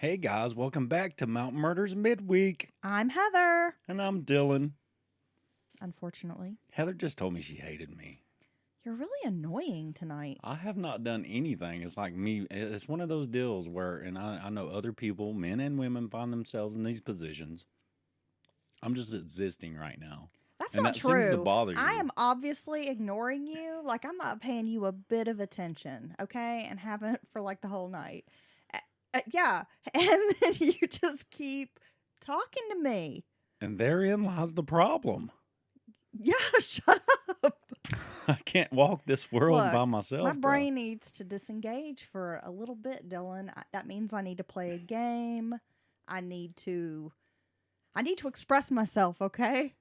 Hey guys, welcome back to Mountain Murders Midweek. I'm Heather. And I'm Dylan. Unfortunately. Heather just told me she hated me. You're really annoying tonight. I have not done anything. It's like me, it's one of those deals where, and I know other people, men and women, find themselves in these positions. I'm just existing right now. That's and not that true. seems to bother you. I am obviously ignoring you. Like, I'm not paying you a bit of attention, okay? And haven't for like the whole night. Yeah. And then you just keep talking to me. And therein lies the problem. Yeah, shut up. I can't walk this world Look, by myself. My brain needs to disengage for a little bit, Dylan. That means I need to play a game. I need to express myself, okay?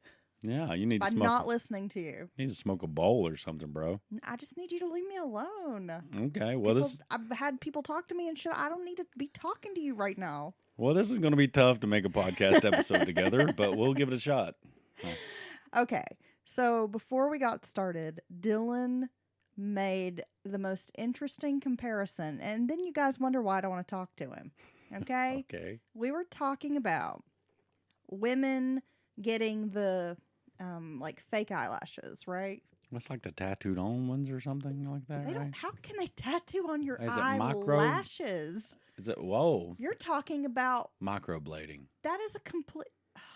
Yeah, you need to By smoke. not listening to you. Need to smoke a bowl or something, bro. I just need you to leave me alone. Okay, well I've had people talk to me and shit. I don't need to be talking to you right now. Well, this is going to be tough to make a podcast episode together, but we'll give it a shot. Okay, so before we got started, Dylan made the most interesting comparison, and then you guys wonder why I don't want to talk to him. Okay? Okay. We were talking about women getting the like fake eyelashes, right? What's like the tattooed on ones or something like that, They right? don't. How can they tattoo on your Is it micro? eyelashes? Is it, whoa, You're talking about microblading. that is a complete.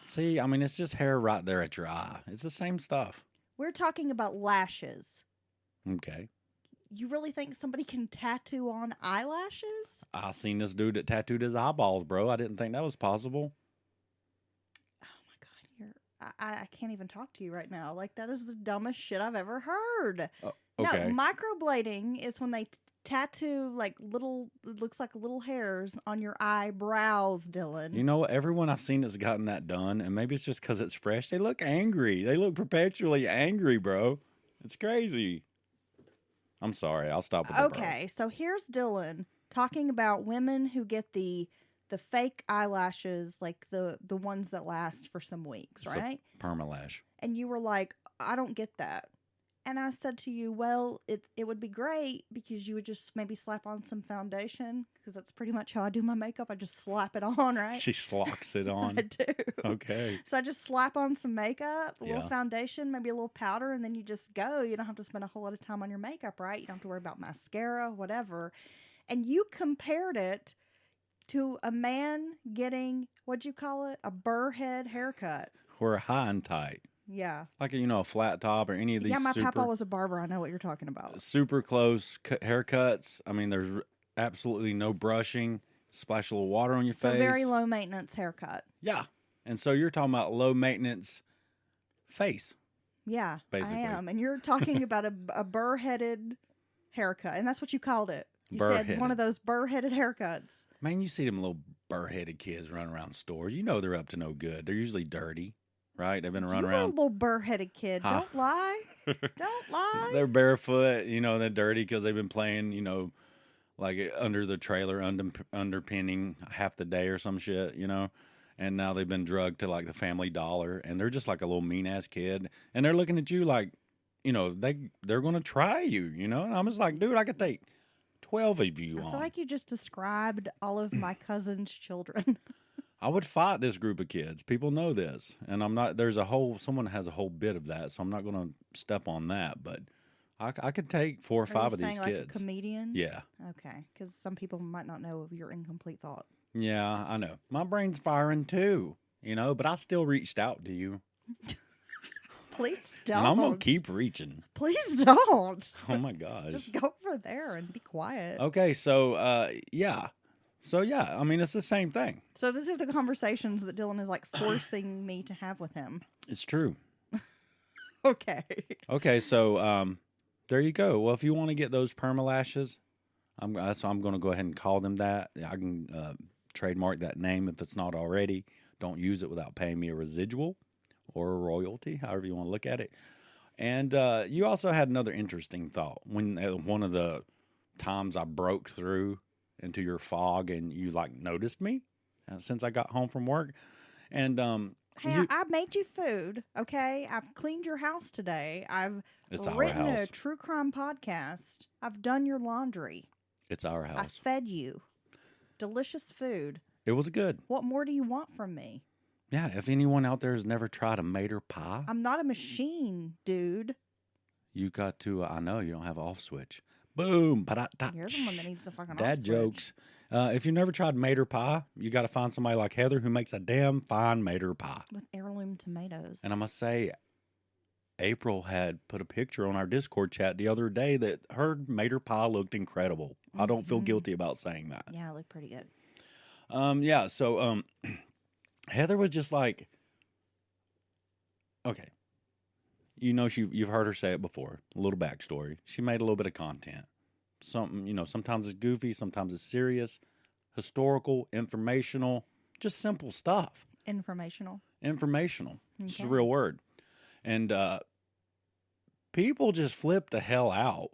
See, I mean, it's just hair right there at your eye. It's the same stuff. We're talking about lashes. Okay. You really think somebody can tattoo on eyelashes? I seen this dude that tattooed his eyeballs, bro. I didn't think that was possible. Oh my god, I can't even talk to you right now. Like, that is the dumbest shit I've ever heard. Okay. No, microblading is when they tattoo like little, it looks like little hairs on your eyebrows, Dylan. You know what? Everyone I've seen that's gotten that done, and maybe it's just because it's fresh, they look angry. They look perpetually angry, bro. It's crazy. I'm sorry. I'll stop with the bro. Okay, so here's Dylan talking about women who get the fake eyelashes, like the ones that last for some weeks, So, right? permalash. And you were like, I don't get that. And I said to you, well, it would be great because you would just maybe slap on some foundation, because that's pretty much how I do my makeup. I just slap it on, right? She slocks it on. I do. Okay. So I just slap on some makeup, a Yeah. little foundation, maybe a little powder, and then you just go. You don't have to spend a whole lot of time on your makeup, right? You don't have to worry about mascara, whatever. And you compared it to a man getting, what'd you call it? A burr head haircut. Or high and tight. Yeah. Like, a flat top or any of these Yeah, my papa was a barber. I know what you're talking about. super close haircuts. I mean, there's absolutely no brushing. Splash a little water on your So face. very low maintenance haircut. Yeah. And so you're talking about low maintenance face. Yeah, Basically. I am. And you're talking about a burr-headed haircut. And that's what you called it. You said Burr-headed. one of those burr-headed haircuts. Man, you see them little burr-headed kids running around stores. You know they're up to no good. They're usually dirty, right? They've been running You're a around. little burr-headed kid. Huh. Don't lie. Don't lie. They're barefoot, they're dirty because they've been playing, like under the trailer underpinning half the day or some shit, and now they've been drugged to like the Family Dollar, and they're just like a little mean ass kid, and they're looking at you like, they're gonna try you, and I'm just like, dude, I could take 12 of you I on. feel like you just described all of my cousin's children. I would fight this group of kids. People know this, and I'm not. Someone has a whole bit of that, so I'm not gonna step on that, but I could take 4 or 5 of these like kids. A comedian? Yeah. Okay, because some people might not know of your incomplete thought. Yeah, I know. My brain's firing too, but I still reached out to you. Please don't. And I'm going to keep reaching. Please don't. Oh, my gosh. Just go over there and be quiet. Okay, so, yeah. So, yeah, I mean, it's the same thing. So these are the conversations that Dylan is like forcing me to have with him. It's true. Okay. Okay, so there you go. Well, if you want to get those permalashes, I'm going to go ahead and call them that. I can trademark that name if it's not already. Don't use it without paying me a residual or a royalty, however you want to look at it. And you also had another interesting thought when one of the times I broke through into your fog and you like noticed me since I got home from work. And hey, I made you food, okay? I've cleaned your house today. I've written a true crime podcast. I've done your laundry. It's our I house. fed you delicious food. It was good. What more do you want from me? Yeah, if anyone out there has never tried a mater pie, I'm not a machine, dude. you got to, I know you don't have an off switch. Boom. Ba-da-da. You're the one that needs the fucking Dad off jokes. If you never tried mater pie, you got to find somebody like Heather who makes a damn fine mater pie. with heirloom tomatoes. And I must say, April had put a picture on our Discord chat the other day that her mater pie looked incredible. I don't feel guilty about saying that. Yeah, it looked pretty good. So Heather was just like, okay. You know, you've heard her say it before. A little backstory. She made a little bit of content. Sometimes it's goofy, sometimes it's serious, historical, informational, just simple stuff. Informational. It's a real word. And people just flip the hell out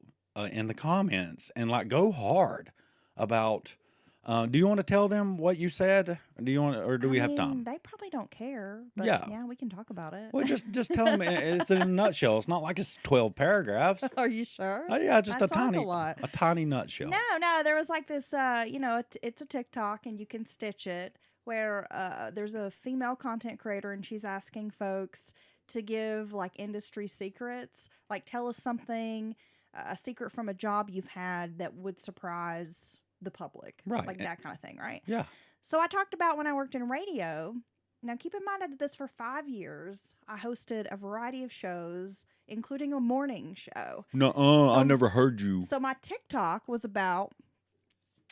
in the comments and like go hard about. Do you want to tell them what you said? Do you want, or do we have time? They probably don't care. But yeah, we can talk about it. Well, just tell them it's in a nutshell. It's not like it's 12 paragraphs. Are you sure? Yeah, just I a talk a lot. tiny nutshell. No. There was like this. It's a TikTok, and you can stitch it where there's a female content creator, and she's asking folks to give like industry secrets, like tell us something, a secret from a job you've had that would surprise the public, right? Like that kind of thing, right? Yeah. So I talked about when I worked in radio. Now, keep in mind, I did this for 5 years. I hosted a variety of shows, including a morning show. I never heard you. So my TikTok was about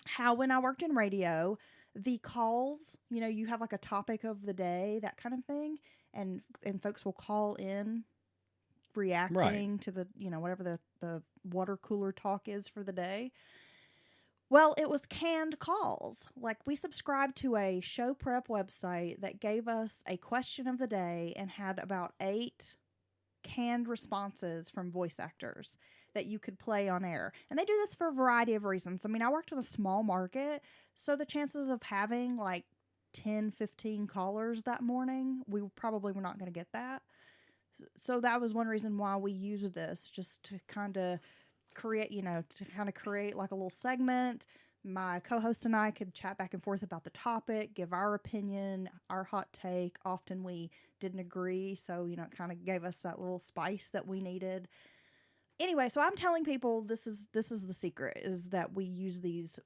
how when I worked in radio, the calls, you have like a topic of the day, that kind of thing, and folks will call in reacting to the, whatever the water cooler talk is for the day. Well, it was canned calls. Like, we subscribed to a show prep website that gave us a question of the day and had about 8 canned responses from voice actors that you could play on air. And they do this for a variety of reasons. I mean, I worked in a small market, so the chances of having like 10, 15 callers that morning, we probably were not going to get that. So that was one reason why we used this, just to kind of create like a little segment. My co-host and I could chat back and forth about the topic, give our opinion, our hot take. Often we didn't agree, so it kind of gave us that little spice that we needed. Anyway, so I'm telling people this is the secret, is that we use these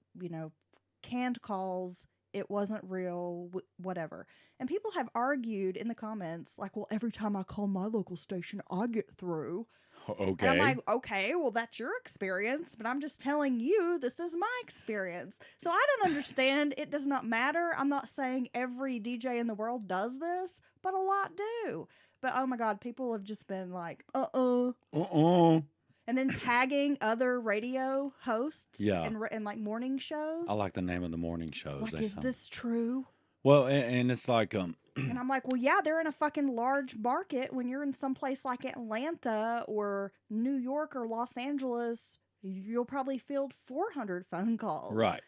canned calls. It wasn't real, whatever. And people have argued in the comments like, well, every time I call my local station, I get through. Okay. And I'm like, okay, well, that's your experience, but I'm just telling you this is my experience. So I don't understand. It does not matter. I'm not saying every DJ in the world does this, but a lot do. But oh my God, people have just been like, and then tagging other radio hosts and like morning shows. I like the name of the morning shows. Like, is this true? Well, and it's like, and I'm like, well, yeah, they're in a fucking large market. When you're in some place like Atlanta or New York or Los Angeles, you'll probably field 400 phone calls. Right.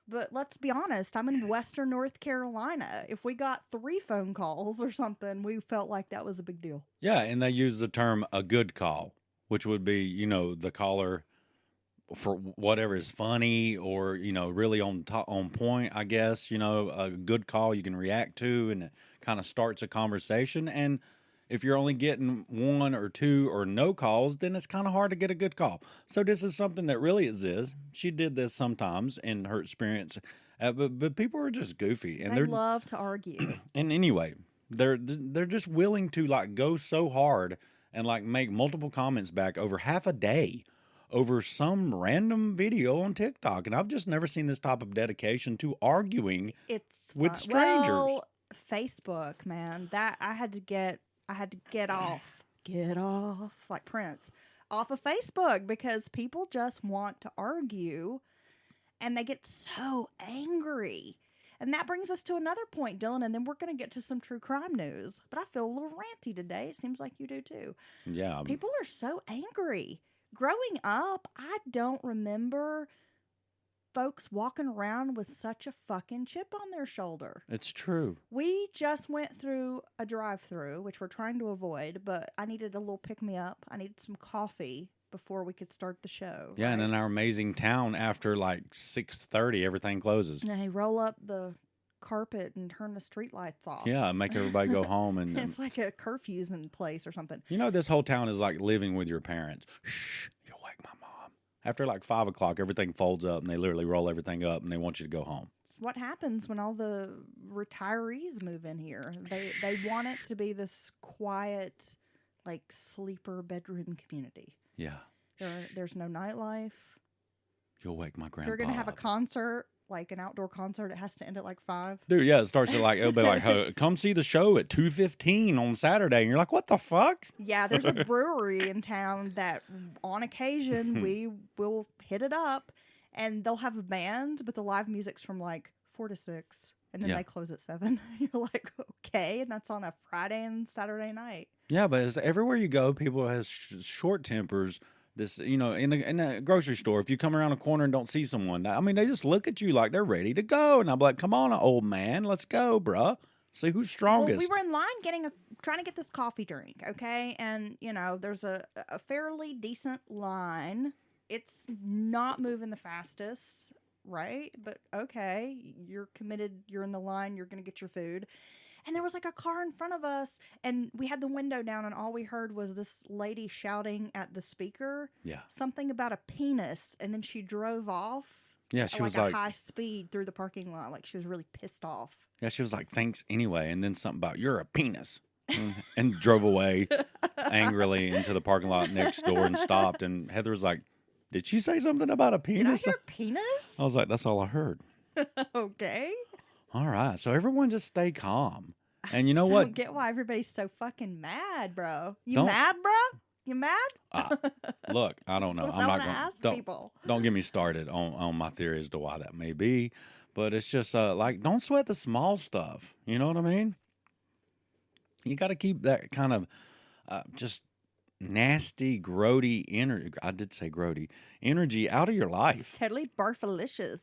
But let's be honest, I'm in Western North Carolina. If we got 3 phone calls or something, we felt like that was a big deal. Yeah, and they use the term a good call, which would be, the caller for whatever is funny or, really on point, I guess. A good call you can react to, and it kind of starts a conversation. And if you're only getting 1 or 2 or no calls, then it's kind of hard to get a good call. So this is something that really exists. She did this sometimes in her experience, but people are just goofy. And they love to argue. And anyway, they're just willing to like go so hard and like make multiple comments back over half a day over some random video on TikTok. And I've just never seen this type of dedication to arguing with strangers. Well, Facebook, man, that I had to get off like Prince off of Facebook, because people just want to argue and they get so angry. And that brings us to another point, Dylan, and then we're going to get to some true crime news. But I feel a little ranty today. It seems like you do too. Yeah. People are so angry. Growing up, I don't remember folks walking around with such a fucking chip on their shoulder. It's true. We just went through a drive-through, which we're trying to avoid, but I needed a little pick-me-up. I needed some coffee before we could start the show. Yeah, right? And in our amazing town, after like 6:30, everything closes. And they roll up the carpet and turn the street lights off. Yeah, make everybody go home. And It's like a curfew's in place or something. you know, this whole town is like living with your parents. Shh, you'll wake my mom. After like 5 o'clock, everything folds up and they literally roll everything up and they want you to go home. It's what happens when all the retirees move in here. They want it to be this quiet, like sleeper bedroom community. Yeah. There's no nightlife. You'll wake my grandpa. If you're gonna have a up. concert, like an outdoor concert, it has to end at like 5. Dude, yeah, it starts at like, it'll be like, "Hey, come see the show at 2:15 on Saturday." And you're like, what the fuck? Yeah, there's a brewery in town that on occasion we will hit it up and they'll have a band, but the live music's from like 4 to 6 and then Yeah. they close at 7. You're like, okay, and that's on a Friday and Saturday night. Yeah, but it's, everywhere you go, people have short tempers. This, you know, in a grocery store, if you come around a corner and don't see someone, I mean, they just look at you like they're ready to go. And I'm like, come on, old man, let's go, bruh. See who's strongest. Well, we were in line trying to get this coffee drink, okay? And, you know, there's a fairly decent line. It's not moving the fastest, right? But okay, you're committed, you're in the line, you're going to get your food. And there was like a car in front of us, and we had the window down, and all we heard was this lady shouting at the speaker Yeah. something about a penis, and then she drove off. Yeah, she at was like like, a high speed through the parking lot, like she was really pissed off. yeah, she was like, thanks anyway. And then something about, you're a penis. And drove away angrily into the parking lot next door and stopped. And Heather was like, did she say something about a penis? Did I hear penis? I was like, that's all I heard. Okay. All right. So everyone just stay calm. I And you know just what? don't get why everybody's so fucking mad, bro. You Don't- mad, bro? You mad? Look, I don't know. That's I'm what I not wanna going ask to people. don't get me started on my theory as to why that may be. But it's just like, don't sweat the small stuff. You know what I mean? You got to keep that kind of just nasty, grody energy. I did say grody energy out of your life. Totally barfalicious.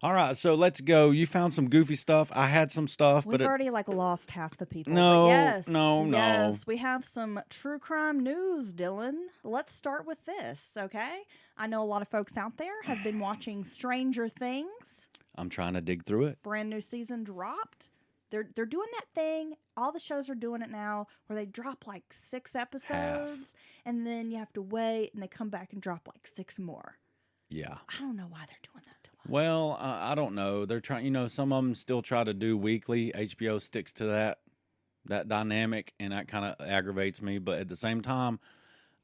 All right, so let's go. You found some goofy stuff. I had some stuff, We've but already like lost half the people. No, but yes, no. Yes, we have some true crime news, Dylan. Let's start with this, okay? I know a lot of folks out there have been watching Stranger Things. I'm trying to dig through it. Brand new season dropped. They're doing that thing. All the shows are doing it now, where they drop like 6 episodes, and then you have to wait, and they come back and drop like 6 more. Yeah. I don't know why they're doing that to us. Well, I don't know. They're trying, you know, some of them still try to do weekly. HBO sticks to that dynamic, and that kind of aggravates me. But at the same time,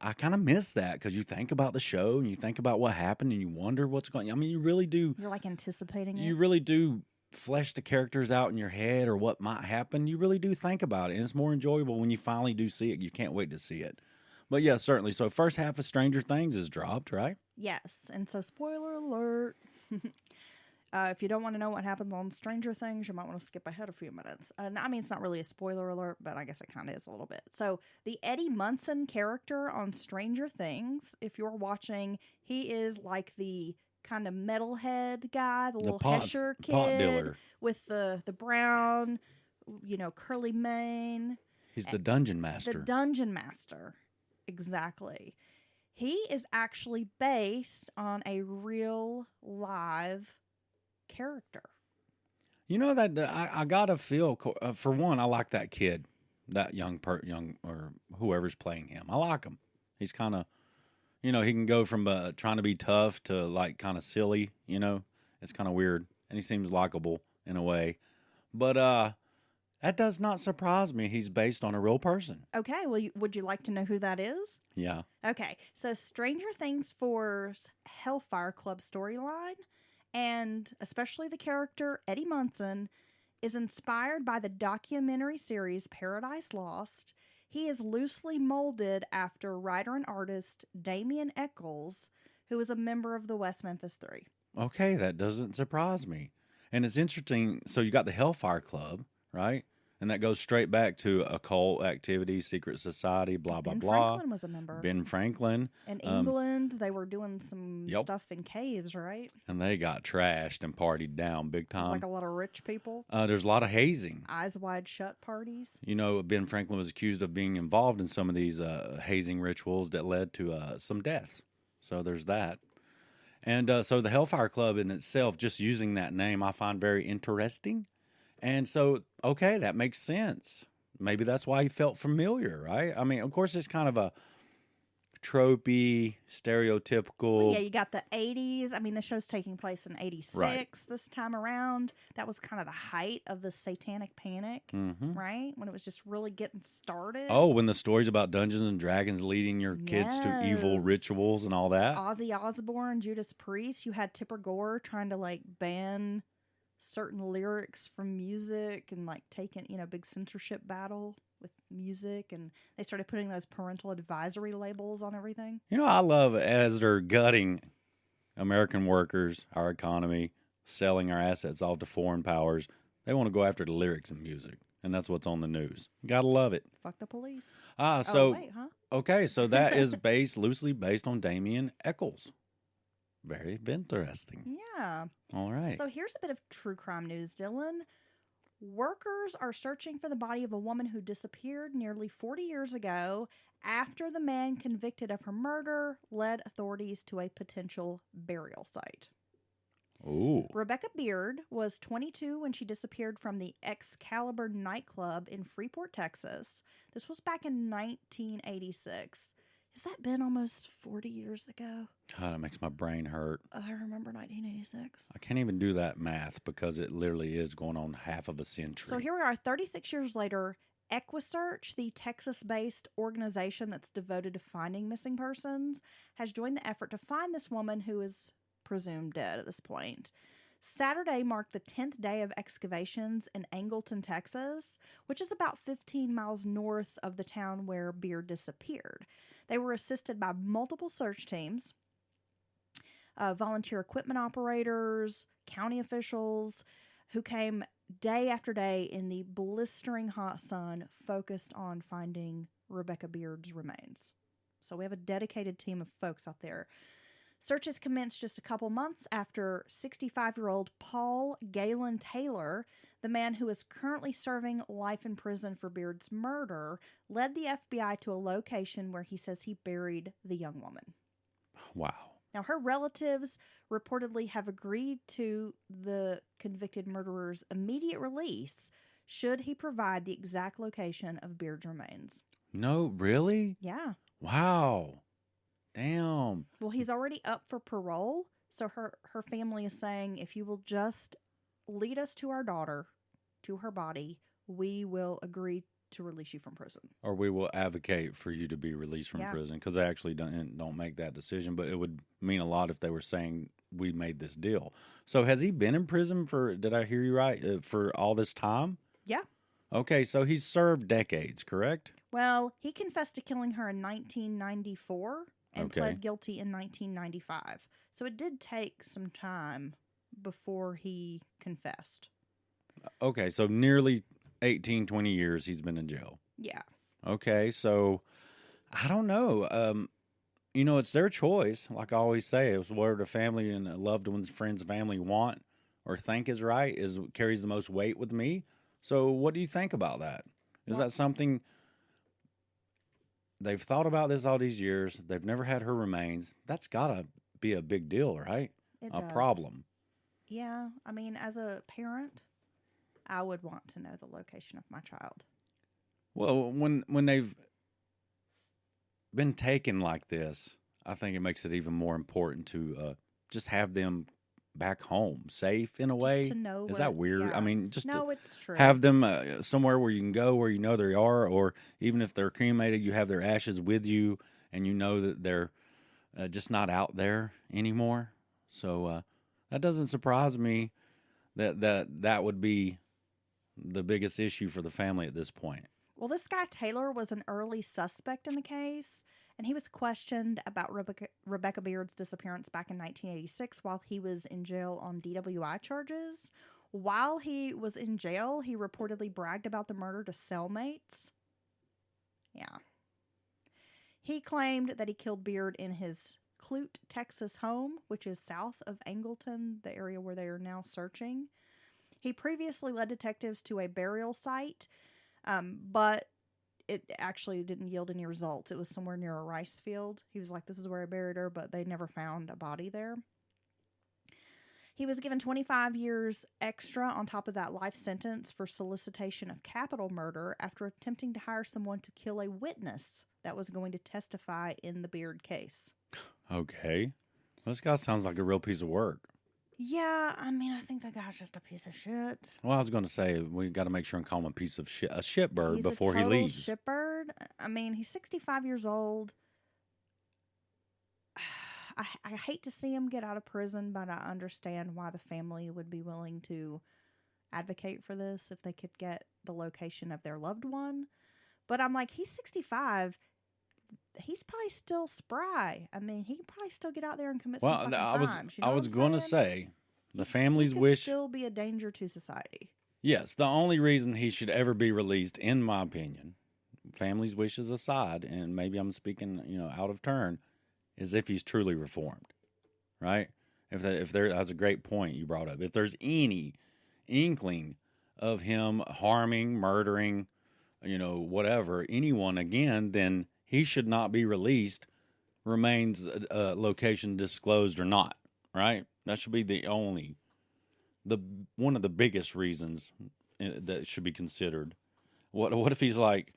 I kind of miss that because you think about the show and you think about what happened and you wonder what's going on. I mean, you really do. You're like anticipating it. You really do flesh the characters out in your head or what might happen. You really do think about it, and it's more enjoyable when you finally do see it. You can't wait to see it. But yeah, certainly. So first half of Stranger Things is dropped, right? Yes, and so spoiler alert. If you don't want to know what happens on Stranger Things, you might want to skip ahead a few minutes. I mean, it's not really a spoiler alert, but I guess it kind of is a little bit. So the Eddie Munson character on Stranger Things, if you're watching, he is like the kind of metalhead guy, the little Hesher kid pot dealer. with the brown, you know, curly mane. He's the dungeon master. The dungeon master. Exactly. He is actually based on a real live character. You know that I gotta feel for one. I like that kid, that young or whoever's playing him. I like him. He's kind of, you know, he can go from trying to be tough to like kind of silly. You know, it's kind of weird, and he seems likable in a way. But that does not surprise me. He's based on a real person. Okay, well, would you like to know who that is? Yeah. Okay, so Stranger Things 4's Hellfire Club storyline, and especially the character Eddie Munson, is inspired by the documentary series Paradise Lost. He is loosely molded after writer and artist Damien Eccles, who is a member of the West Memphis 3. Okay, that doesn't surprise me. And it's interesting. So you got the Hellfire Club, right? And that goes straight back to occult activity, secret society, blah, blah, Ben blah. Franklin was a member. Ben Franklin. In England, they were doing some Yep. stuff in caves, right? And they got trashed and partied down big It's time. like a lot of rich people. There's a lot of hazing. Eyes wide shut parties. You know, Ben Franklin was accused of being involved in some of these hazing rituals that led to some deaths. So there's that. And so the Hellfire Club in itself, just using that name, I find very interesting. And so, okay, that makes sense. Maybe that's why he felt familiar, right? I mean, of course, it's kind of a tropey, Well, yeah, stereotypical, you got the 80s. I mean, the show's taking place in right? 86 this time around. That was kind of the height of the satanic panic, Hmm. right? When it was just really getting started. Oh, when the stories about Dungeons and Dragons leading your kids to evil Yes. rituals and all that. Ozzy Osbourne, Judas Priest. You had Tipper Gore trying to like ban certain lyrics from music and like taking, big censorship battle with music. And they started putting those parental advisory labels on everything. I love as they're gutting American workers, our economy, selling our assets off to foreign powers. They want to go after the lyrics and music, and that's what's on the news. Gotta love it. Fuck the police. Ah, Oh, so wait, huh? okay, so that is loosely based on Damien Eccles. Very interesting. Yeah. All right. So here's a bit of true crime news, Dylan. Workers are searching for the body of a woman who disappeared nearly 40 years ago after the man convicted of her murder led authorities to a potential burial site. Ooh. Rebecca Beard was 22 when she disappeared from the Excalibur nightclub in Freeport, Texas. This was back in 1986. Has that been almost 40 years ago? Oh, that makes my brain hurt. I remember 1986. I can't even do that math because it literally is going on half of a century. So here we are, 36 years later. EquiSearch, the Texas-based organization that's devoted to finding missing persons, has joined the effort to find this woman who is presumed dead at this point. Saturday marked the 10th day of excavations in Angleton, Texas, which is about 15 miles north of the town where Beard disappeared. They were assisted by multiple search teams, volunteer equipment operators, county officials, who came day after day in the blistering hot sun focused on finding Rebecca Beard's remains. So we have a dedicated team of folks out there. Searches commenced just a couple months after 65-year-old Paul Galen Taylor, the man who is currently serving life in prison for Beard's murder, led the FBI to a location where he says he buried the young woman. Wow. Now, her relatives reportedly have agreed to the convicted murderer's immediate release should he provide the exact location of Beard's remains. No, really? Yeah. Wow. Damn. Well, he's already up for parole, so her family is saying, if you will just lead us to our daughter, to her body, we will agree to release you from prison. Or we will advocate for you to be released from Yeah. prison, because they actually don't make that decision. But it would mean a lot if they were saying we made this deal. So has he been in prison for, did I hear you right, for all this time? Yeah. Okay, so he's served decades, correct? Well, he confessed to killing her in 1994 and Okay. pled guilty in 1995. So it did take some time before he confessed. Okay, so nearly 18, 20 years he's been in jail. Yeah. Okay, so I don't know. It's their choice. Like I always say, it's whatever the family and loved ones, friends, family want or think is right carries the most weight with me. So what do you think about that? Is that something they've thought about this all these years? They've never had her remains. That's got to be a big deal, right? It A does. problem. Yeah. I mean, as a parent, I would want to know the location of my child. Well, when they've been taken like this, I think it makes it even more important to just have them back home, safe in a way. Just to know Is that weird? yeah. I mean, just No, to it's true. have them somewhere where you can go, where you know they are, or even if they're cremated, you have their ashes with you, and you know that they're just not out there anymore. So that doesn't surprise me that would be the biggest issue for the family at this point. Well, this guy Taylor was an early suspect in the case, and he was questioned about Rebecca Beard's disappearance back in 1986 while he was in jail on DWI charges. While he was in jail, he reportedly bragged about the murder to cellmates. Yeah. He claimed that he killed Beard in his Clute, Texas home, which is south of Angleton, the area where they are now searching. He previously led detectives to a burial site, but it actually didn't yield any results. It was somewhere near a rice field. He was like, this is where I buried her, but they never found a body there. He was given 25 years extra on top of that life sentence for solicitation of capital murder after attempting to hire someone to kill a witness that was going to testify in the Beard case. Okay. This guy sounds like a real piece of work. Yeah, I mean, I think that guy's just a piece of shit. Well, I was going to say, we got to make sure and call him a piece of shit, a shitbird He's before a he total leaves. shitbird. I mean, he's 65 years old. I hate to see him get out of prison, but I understand why the family would be willing to advocate for this if they could get the location of their loved one. But I'm like, he's 65. He's probably still spry. I mean, he could probably still get out there and commit some fucking crimes. You know I was going to say, the family's he could wish. still be a danger to society. Yes, the only reason he should ever be released, in my opinion, family's wishes aside, and maybe I'm speaking, out of turn, is if he's truly reformed, right? That's a great point you brought up. If there's any inkling of him harming, murdering, whatever, anyone again, then he should not be released, remains location disclosed or not, right? That should be one of the biggest reasons that should be considered. What if he's like,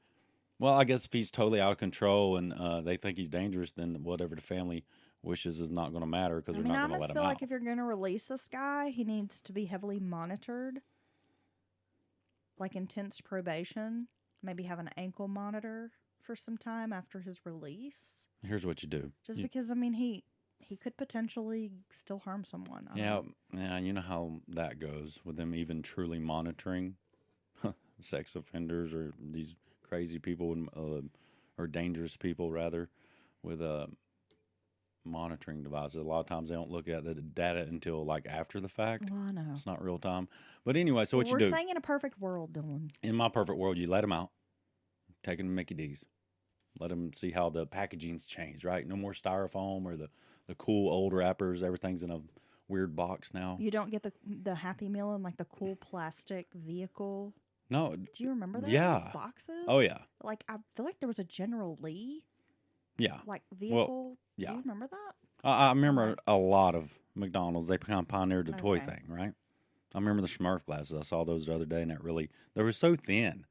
well, I guess if he's totally out of control and they think he's dangerous, then whatever the family wishes is not going to matter because they're not going to let him out. I just feel like if you're going to release this guy, he needs to be heavily monitored, like intense probation, maybe have an ankle monitor for some time after his release. Here's what you do. Because, I mean, he could potentially still harm someone. Yeah, you know how that goes with them even truly monitoring sex offenders or these crazy people or dangerous people, rather, with monitoring devices. A lot of times they don't look at the data until like after the fact. Well, I know. It's not real time. But anyway, so what you do. We're saying in a perfect world, Dylan. In my perfect world, you let them out. Take them to Mickey D's. Let them see how the packaging's changed, right? No more styrofoam or the cool old wrappers. Everything's in a weird box now. You don't get the Happy Meal in like the cool plastic vehicle. No. Do you remember that? Yeah. Those boxes? Oh, yeah. Like, I feel like there was a General Lee. Yeah. Like, vehicle. Well, yeah. Do you remember that? I remember a lot of McDonald's. They kind of pioneered the toy Okay. thing, right? I remember the Smurf glasses. I saw those the other day, and they were so thin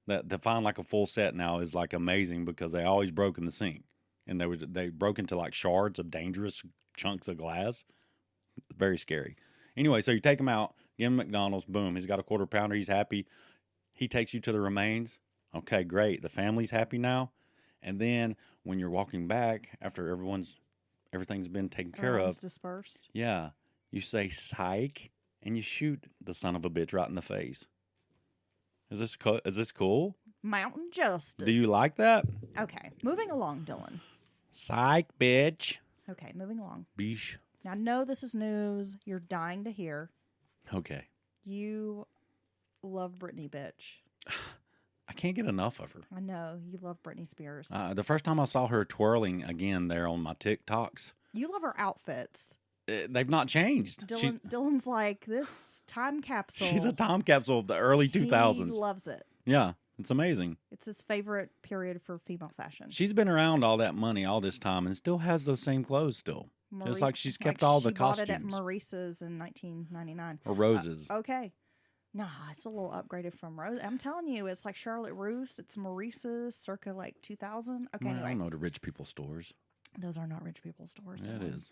that to find like a full set now is like amazing because they always broke in the sink. And they broke into like shards of dangerous chunks of glass. Very scary. Anyway, so you take him out, give him McDonald's, boom, he's got a quarter pounder, he's happy. He takes you to the remains. Okay, great. The family's happy now. And then when you're walking back after everything's been taken care of, dispersed. yeah, you say psych and you shoot the son of a bitch right in the face. Is this cool? Mountain Justice. Do you like that? Okay, moving along, Dylan. Psych, bitch. Okay, moving along. Beesh. Now, I know this is news you're dying to hear. Okay. You love Britney, bitch. I can't get enough of her. I know, you love Britney Spears. The first time I saw her twirling again there on my TikToks, You love her outfits. they've not changed. Dylan's like, this time capsule. She's a time capsule of the early 2000s. He loves it. Yeah, it's amazing. It's his favorite period for female fashion. She's been around all that money all this time and still has those same clothes still. It's like she's kept all the costumes. She bought it at Maurice's in 1999. Or Rose's. Okay. Nah, it's a little upgraded from Rose. I'm telling you, it's like Charlotte Russe. It's Maurice's circa like 2000. Okay, Well, anyway. I don't know the rich people stores. Those are not rich people stores. Yeah, it Dylan. is.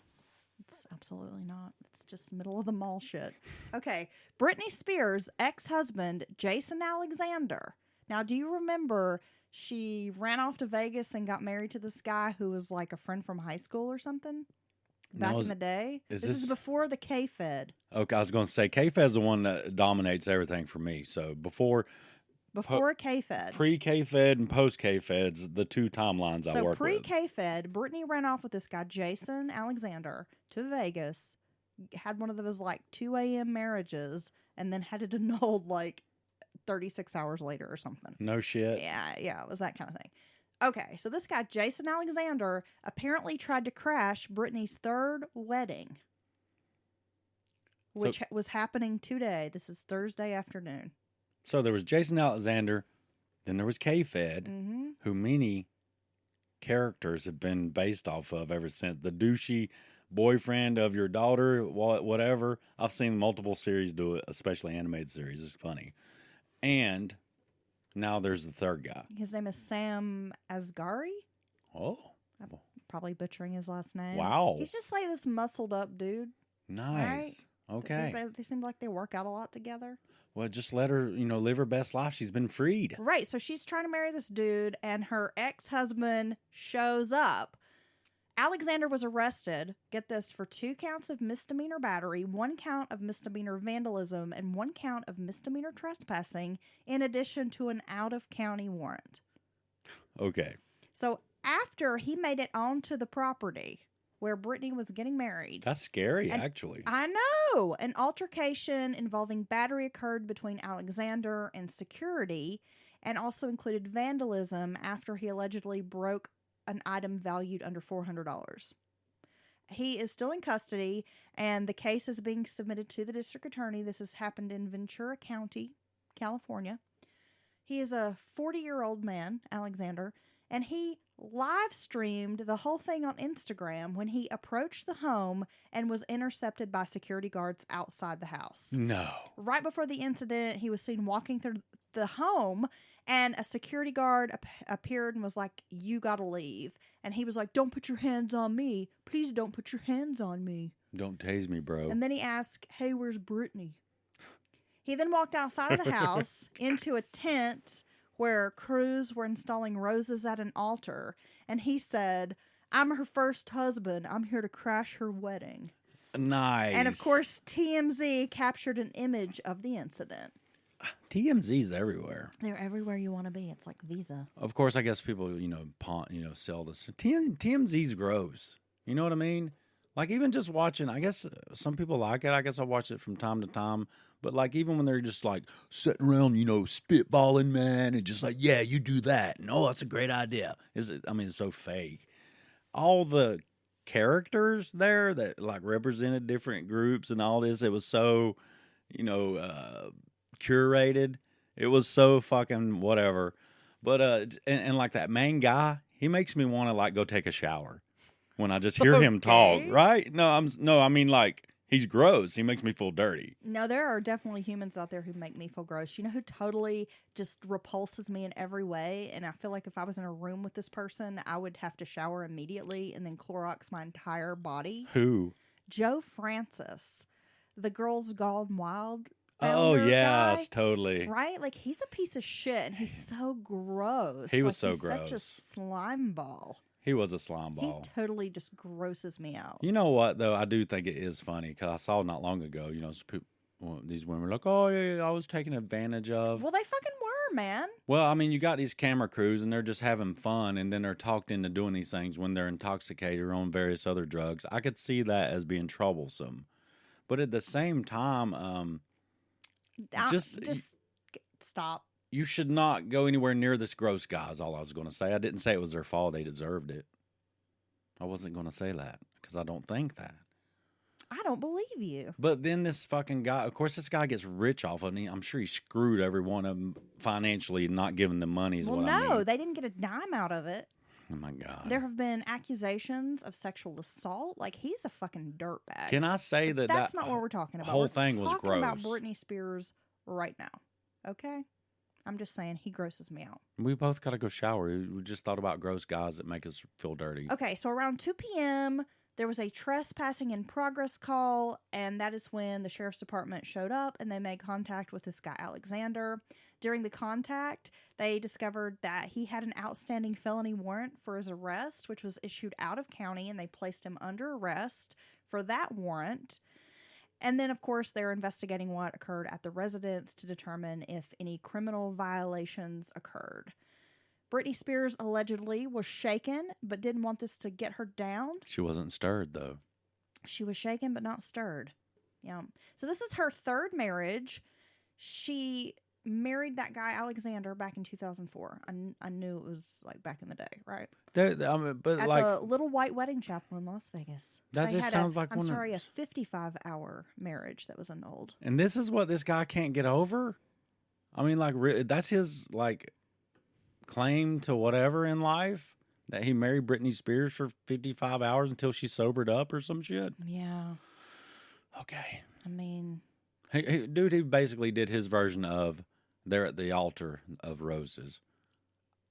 It's absolutely not. It's just middle of the mall shit. Okay. Britney Spears' ex-husband, Jason Alexander. Now, do you remember she ran off to Vegas and got married to this guy who was like a friend from high school or something? Back in the day? This is before the K-Fed. Okay, I was going to say, K-Fed's the one that dominates everything for me. So before K-Fed. Pre-K-Fed and post-K-Fed's the two timelines I work with. So pre-K-Fed, Britney ran off with this guy, Jason Alexander, to Vegas, had one of those like 2 a.m. marriages, and then had it annulled like 36 hours later or something. No shit. Yeah, it was that kind of thing. Okay, so this guy, Jason Alexander, apparently tried to crash Britney's third wedding, which was happening today. This is Thursday afternoon. So there was Jason Alexander, then there was K-Fed, who many characters have been based off of ever since. The douchey boyfriend of your daughter, whatever. I've seen multiple series do it, especially animated series. It's funny. And now there's the third guy. His name is Sam Asghari. Oh. I'm probably butchering his last name. Wow. He's just like this muscled up dude. Nice. Right? Okay. They seem like they work out a lot together. Well, just let her, live her best life. She's been freed. Right. So she's trying to marry this dude, and her ex-husband shows up. Alexander was arrested, get this, for 2 counts of misdemeanor battery, 1 count of misdemeanor vandalism, and 1 count of misdemeanor trespassing, in addition to an out-of-county warrant. Okay. So after he made it onto the property where Brittany was getting married. That's scary, actually. I know. An altercation involving battery occurred between Alexander and security, and also included vandalism after he allegedly broke an item valued under $400. He is still in custody, and the case is being submitted to the district attorney. This has happened in Ventura County, California. He is a 40-year-old man, Alexander, and he live streamed the whole thing on Instagram when he approached the home and was intercepted by security guards outside the house. No. Right before the incident, he was seen walking through the home, and a security guard appeared and was like, "You gotta leave." And he was like, "Don't put your hands on me. Please don't put your hands on me." Don't tase me, bro. And then he asked, "Hey, where's Brittany?" He then walked outside of the house into a tent where crews were installing roses at an altar. And he said, "I'm her first husband. I'm here to crash her wedding." Nice. And of course, TMZ captured an image of the incident. TMZ's everywhere. They're everywhere you want to be. It's like Visa. Of course, I guess people, sell this. TMZ's gross. You know what I mean? Like, even just watching, I guess some people like it. I guess I watch it from time to time. But, like, even when they're just, like, sitting around, spitballing, man, and just like, yeah, you do that. And, oh, that's a great idea. It's so fake. All the characters there that, like, represented different groups and all this, it was so, curated. It was so fucking whatever. But, and like, that main guy, he makes me want to, like, go take a shower when I just hear him talk, right? I mean, like, he's gross. He makes me feel dirty. No, there are definitely humans out there who make me feel gross. You know who totally just repulses me in every way? And I feel like if I was in a room with this person, I would have to shower immediately and then Clorox my entire body. Who? Joe Francis, the Girls Gone Wild. Oh, yes, guy, totally. Right? Like, he's a piece of shit, and he's so gross. He was he's gross. Such a slime ball. He was a slime ball. He totally just grosses me out. You know what, though? I do think it is funny, because I saw not long ago, these women were like, oh, yeah, I was taken advantage of. Well, they fucking were, man. Well, I mean, you got these camera crews, and they're just having fun, and then they're talked into doing these things when they're intoxicated or on various other drugs. I could see that as being troublesome. But at the same time, just stop. You should not go anywhere near this gross guy, is all I was going to say. I didn't say it was their fault. They deserved it. I wasn't going to say that because I don't think that. I don't believe you. But then this fucking guy, of course, this guy gets rich off of it. I'm sure he screwed every one of them financially, not giving them money is what I mean. They didn't get a dime out of it. Oh, my God. There have been accusations of sexual assault. Like, he's a fucking dirtbag. Can I say that that's not what we're talking about? Whole thing was gross. We're talking about Britney Spears right now. Okay? I'm just saying he grosses me out. We both got to go shower. We just thought about gross guys that make us feel dirty. Okay, so around 2 p.m., there was a trespassing in progress call, and that is when the sheriff's department showed up and they made contact with this guy, Alexander. During the contact, they discovered that he had an outstanding felony warrant for his arrest, which was issued out of county, and they placed him under arrest for that warrant. And then, of course, they're investigating what occurred at the residence to determine if any criminal violations occurred. Britney Spears allegedly was shaken, but didn't want this to get her down. She wasn't stirred, though. She was shaken, but not stirred. Yeah. So this is her third marriage. She married that guy, Alexander, back in 2004. I knew it was, like, back in the day, right? But at like the Little White Wedding Chapel in Las Vegas. That just sounds like a 55-hour marriage that was annulled. And this is what this guy can't get over? I mean, like, really, that's his, like, claim to whatever in life? that he married Britney Spears for 55 hours until she sobered up or some shit? Yeah. Okay. I mean, Dude, he basically did his version of They're at the Altar of Roses.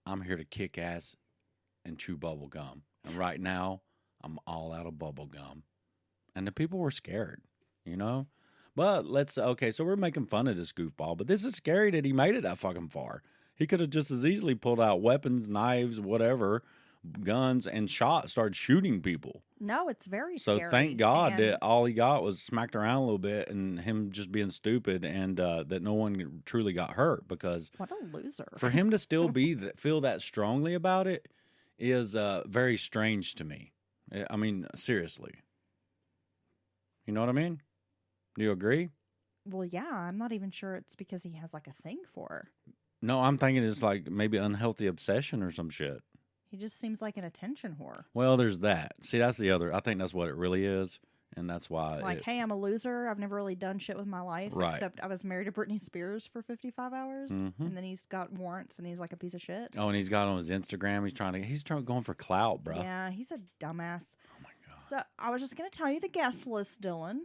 I'm here to kick ass and chew bubble gum. And right now, I'm all out of bubble gum. And the people were scared, you know? But so we're making fun of this goofball, but this is scary that he made it that fucking far. He could have just as easily pulled out weapons, knives, whatever, guns, and started shooting people. no, it's very So scary. thank God And that all he got was smacked around a little bit and him just being stupid and that no one truly got hurt, because what a loser. for him to still feel that strongly about it is very strange to me. I mean, seriously. You know what I mean? Do you agree? Well, yeah, I'm not even sure it's because he has like a thing for her. No, I'm thinking it's like maybe unhealthy obsession or some shit. He just seems like an attention whore. Well, there's that. See, that's the other. I think that's what it really is, and that's why. Like, hey, I'm a loser. I've never really done shit with my life, Right. except I was married to Britney Spears for 55 hours, Mhm. and then he's got warrants, and he's like a piece of shit. Oh, and he's got on his Instagram. He's trying going for clout, bro. Yeah, he's a dumbass. Oh my god. So I was just gonna tell you the guest list, Dylan.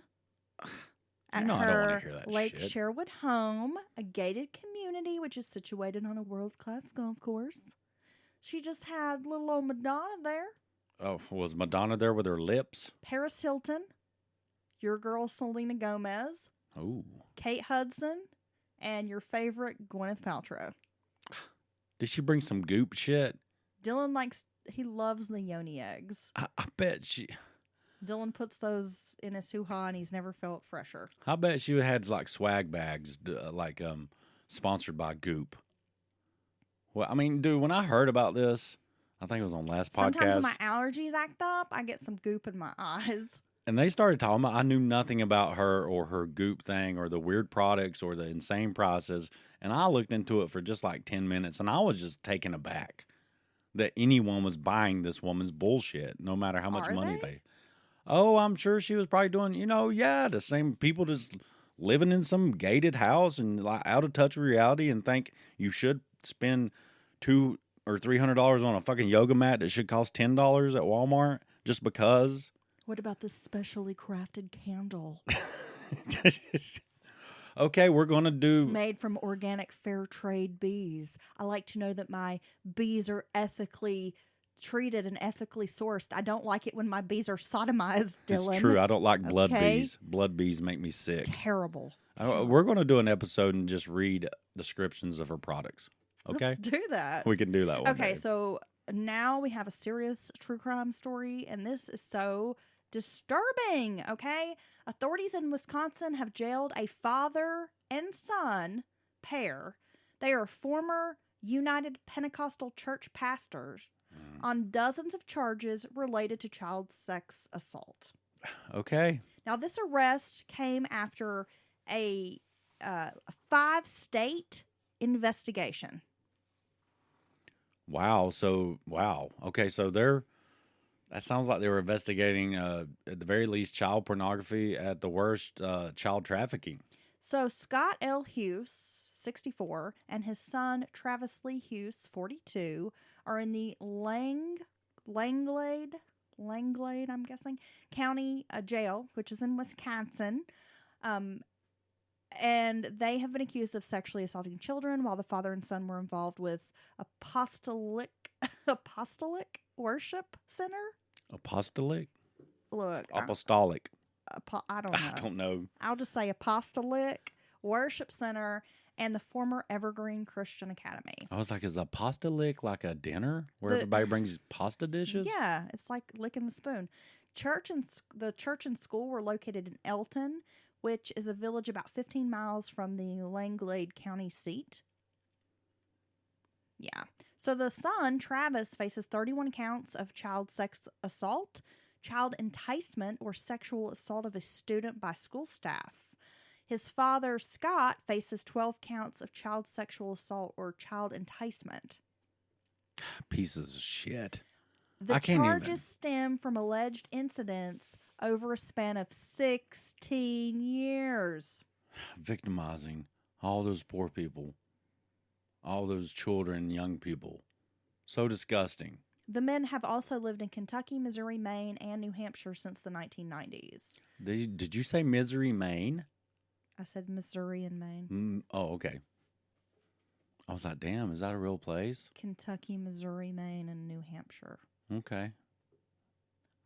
You At know I don't want her to hear that Lake shit. Sherwood home, a gated community which is situated on a world-class golf course. She just had little old Madonna there. Oh, was Madonna there with her lips? Paris Hilton, your girl Selena Gomez, Oh, Kate Hudson, and your favorite Gwyneth Paltrow. did she bring some goop shit? Dylan he loves the yoni eggs. I bet she. Dylan puts those in his hoo-ha and he's never felt fresher. I bet she had like swag bags, sponsored by Goop. Well, I mean, dude, when I heard about this, I think it was on last Sometimes podcast, when my allergies act up, I get some goop in my eyes. and they started talking about. I knew nothing about her or her Goop thing or the weird products or the insane prices, and I looked into it for just like 10 minutes, and I was just taken aback that anyone was buying this woman's bullshit, no matter how much Are money they? Oh, I'm sure she was probably doing, the same people just living in some gated house and like out of touch with reality and think you should spend $200 or $300 on a fucking yoga mat that should cost $10 at Walmart just because. What about this specially crafted candle? Okay, we're gonna It's do. made from organic fair trade bees. I like to know that my bees are ethically treated and ethically sourced. I don't like it when my bees are sodomized, Dylan. It's true. I don't like blood Okay. bees. Blood bees make me sick. Terrible. We're gonna do an episode and just read descriptions of her products. Okay, Let's do that. we can do that one. Okay, day. so now we have a serious true crime story, and this is so disturbing. Okay, authorities in Wisconsin have jailed a father and son pair. They are former United Pentecostal Church pastors on dozens of charges related to child sex assault. Okay. Now, this arrest came after a 5-state investigation. Wow. Okay. So that sounds like they were investigating, at the very least, child pornography, at the worst, child trafficking. So Scott L. Hughes, 64, and his son Travis Lee Hughes, 42, are in the Langlade, I'm guessing, County Jail, which is in Wisconsin. And they have been accused of sexually assaulting children while the father and son were involved with apostolic worship center. Apostolic? Look, Apostolic. I don't know. I don't know. I'll just say apostolic worship center and the former Evergreen Christian Academy. I was like, is apostolic like a dinner where The- everybody brings pasta dishes? Yeah, it's like licking the spoon. The church and school were located in Elton, which is a village about 15 miles from the Langlade County seat. Yeah. So the son, Travis, faces 31 counts of child sex assault, child enticement, or sexual assault of a student by school staff. His father, Scott, faces 12 counts of child sexual assault or child enticement. Pieces of shit. The I can't charges stem from alleged incidents over a span of 16 years. Victimizing all those poor people, all those children, young people. So disgusting. The men have also lived in Kentucky, Missouri, Maine, and New Hampshire since the 1990s. Did you say Misery, Maine? I said Missouri and Maine. Oh, okay. I was like, damn, is that a real place? Kentucky, Missouri, Maine, and New Hampshire. Okay.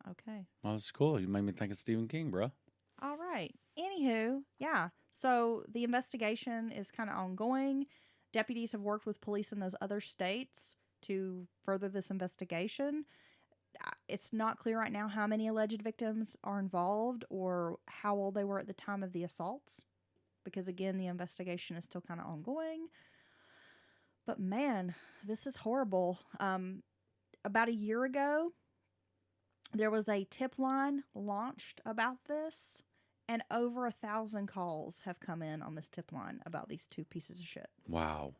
Okay. Well, it's cool. You made me think of Stephen King, bro. All right. Anywho, yeah. So the investigation is kind of ongoing. Deputies have worked with police in those other states to further this investigation. It's not clear right now how many alleged victims are involved or how old they were at the time of the assaults, because again, the investigation is still kind of ongoing. But man, this is horrible. About a year ago, there was a tip line launched about this, and over 1,000 calls have come in on this tip line about these two pieces of shit. Wow.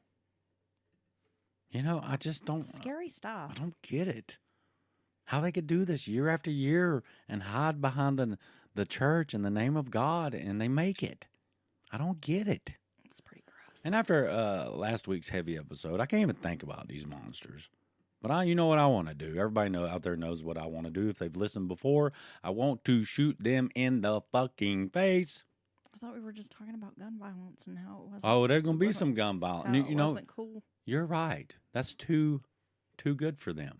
You know, I just don't... Scary stuff. I don't get it. How they could do this year after year and hide behind the church in the name of God, and they make it. I don't get it. It's pretty gross. And after last week's heavy episode, I can't even think about these monsters. But you know what I want to do. Everybody out there knows what I want to do. If they've listened before, I want to shoot them in the fucking face. I thought we were just talking about gun violence and how it wasn't. Oh, there's going to be some gun violence. It wasn't cool. You're right. That's too good for them.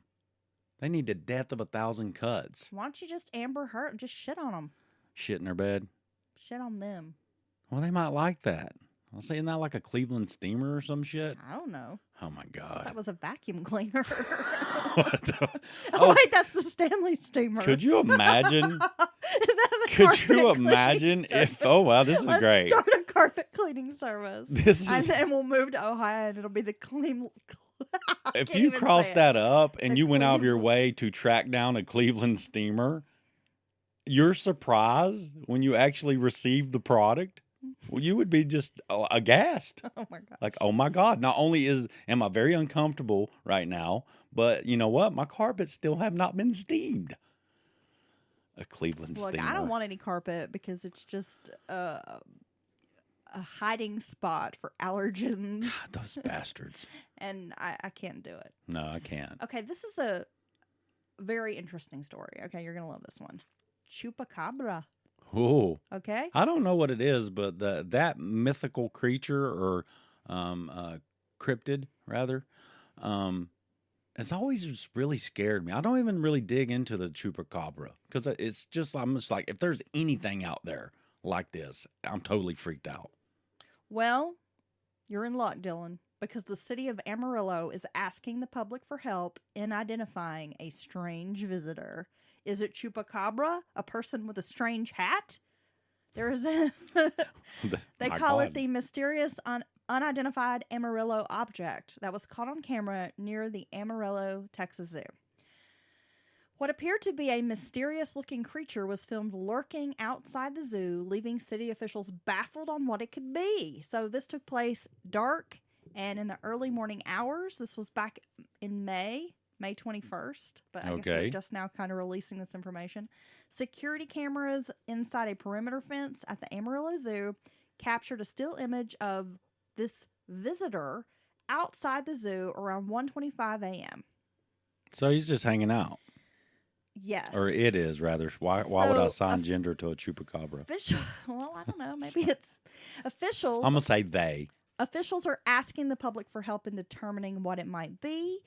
They need the death of 1,000 cuts. Why don't you just Amber Heard? Just shit on them. Shit in their bed. Shit on them. Well, they might like that. I'll say, isn't that like a Cleveland steamer or some shit? I don't know. Oh, my God. That was a vacuum cleaner. Oh, wait, that's the Stanley steamer. Could you imagine? Could you imagine if... Oh, wow, this is Let's great. Start a carpet cleaning service. This is... And then we'll move to Ohio, and it'll be the clean... If you cross that up and you went out of your way to track down a Cleveland steamer, your surprise when you actually received the product, well, you would be just aghast. Oh my god! Like, oh my god! Not only am I very uncomfortable right now, but you know what? My carpets still have not been steamed. A Cleveland steamer. Look, I don't want any carpet because it's just a hiding spot for allergens. God, those bastards. And I can't do it. No, I can't. Okay, this is a very interesting story. Okay, you're going to love this one. Chupacabra. Oh. Okay. I don't know what it is, but that mythical creature or cryptid, rather, it's always just really scared me. I don't even really dig into the Chupacabra because I'm just like, if there's anything out there like this, I'm totally freaked out. Well, you're in luck, Dylan, because the city of Amarillo is asking the public for help in identifying a strange visitor. Is it Chupacabra, a person with a strange hat? There is a... They call it the mysterious unidentified Amarillo object that was caught on camera near the Amarillo, Texas Zoo. What appeared to be a mysterious-looking creature was filmed lurking outside the zoo, leaving city officials baffled on what it could be. So this took place dark and in the early morning hours. This was back in May 21st, but I guess they're just now kind of releasing this information. Security cameras inside a perimeter fence at the Amarillo Zoo captured a still image of this visitor outside the zoo around 1:25 a.m. So he's just hanging out. Yes. Or it is, rather. Why would I assign gender to a Chupacabra? Well, I don't know. Maybe it's officials. I'm going to say they. Officials are asking the public for help in determining what it might be.